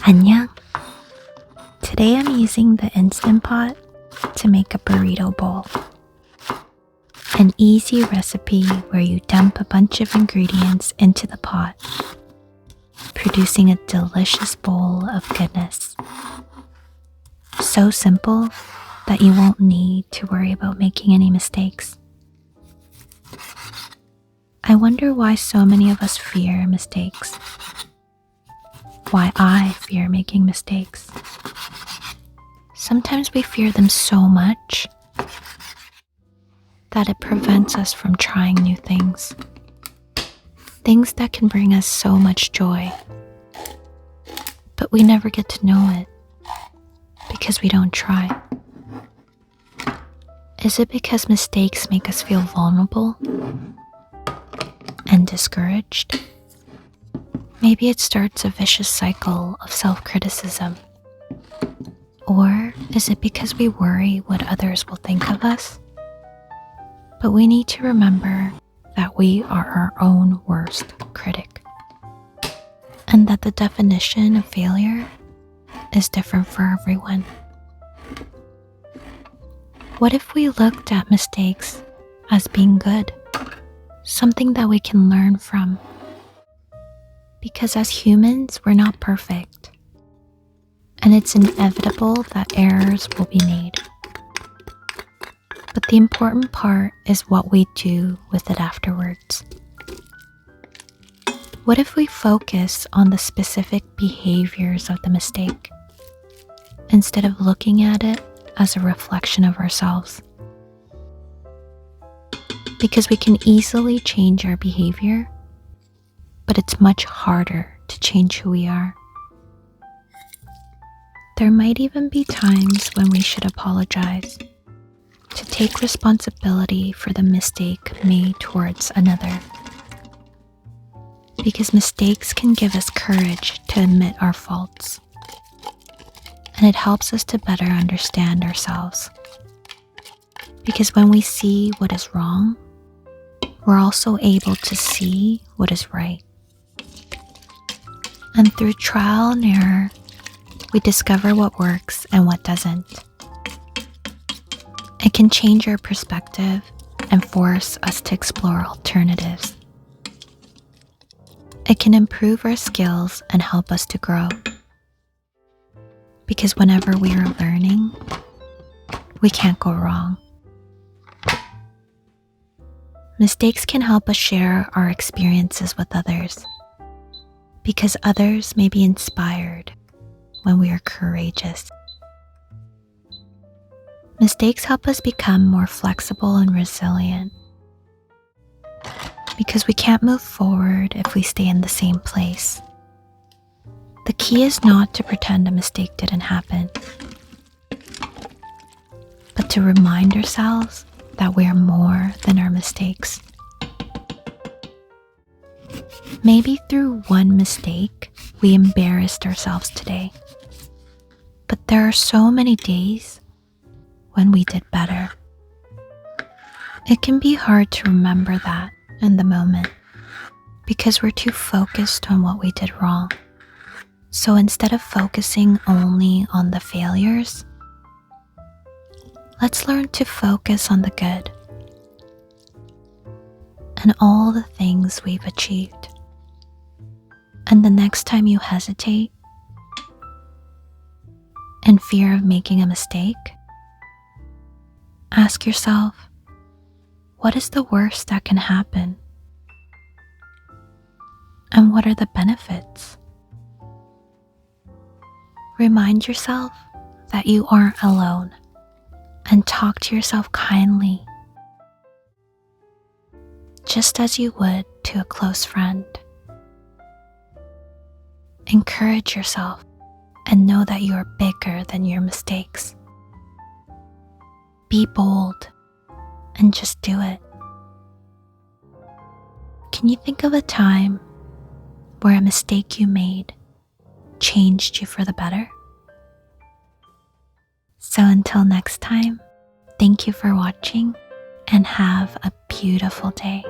안녕. Today I'm using the Instant Pot to make a burrito bowl. An easy recipe where you dump a bunch of ingredients into the pot, producing a delicious bowl of goodness. So simple that you won't need to worry about making any mistakes. I wonder why so many of us fear mistakes. Why I fear making mistakes. Sometimes we fear them so much that it prevents us from trying new things. Things that can bring us so much joy. But we never get to know it because we don't try. Is it because mistakes make us feel vulnerable and discouraged? Maybe it starts a vicious cycle of self-criticism. Or is it because we worry what others will think of us? But we need to remember that we are our own worst critic, and that the definition of failure is different for everyone. What if we looked at mistakes as being good, something that we can learn from? Because as humans, we're not perfect, and it's inevitable that errors will be made. But the important part is what we do with it afterwards. What if we focus on the specific behaviors of the mistake, instead of looking at it as a reflection of ourselves? Because we can easily change our behavior, but it's much harder to change who we are. There might even be times when we should apologize, to take responsibility for the mistake made towards another. Because mistakes can give us courage to admit our faults, and it helps us to better understand ourselves. Because when we see what is wrong, we're also able to see what is right. And through trial and error, we discover what works and what doesn't. It can change our perspective and force us to explore alternatives. It can improve our skills and help us to grow. Because whenever we are learning, we can't go wrong. Mistakes can help us share our experiences with others, because others may be inspired when we are courageous. Mistakes help us become more flexible and resilient, because we can't move forward if we stay in the same place. The key is not to pretend a mistake didn't happen, but to remind ourselves that we are more than our mistakes. Maybe through one mistake, we embarrassed ourselves today, but there are so many days when we did better. It can be hard to remember that in the moment because we're too focused on what we did wrong. So instead of focusing only on the failures, let's learn to focus on the good and all the things we've achieved. And the next time you hesitate in fear of making a mistake, ask yourself, what is the worst that can happen? And what are the benefits? Remind yourself that you aren't alone, and talk to yourself kindly, just as you would to a close friend. Encourage yourself and know that you are bigger than your mistakes. Be bold and just do it. Can you think of a time where a mistake you made changed you for the better? So until next time, thank you for watching and have a beautiful day.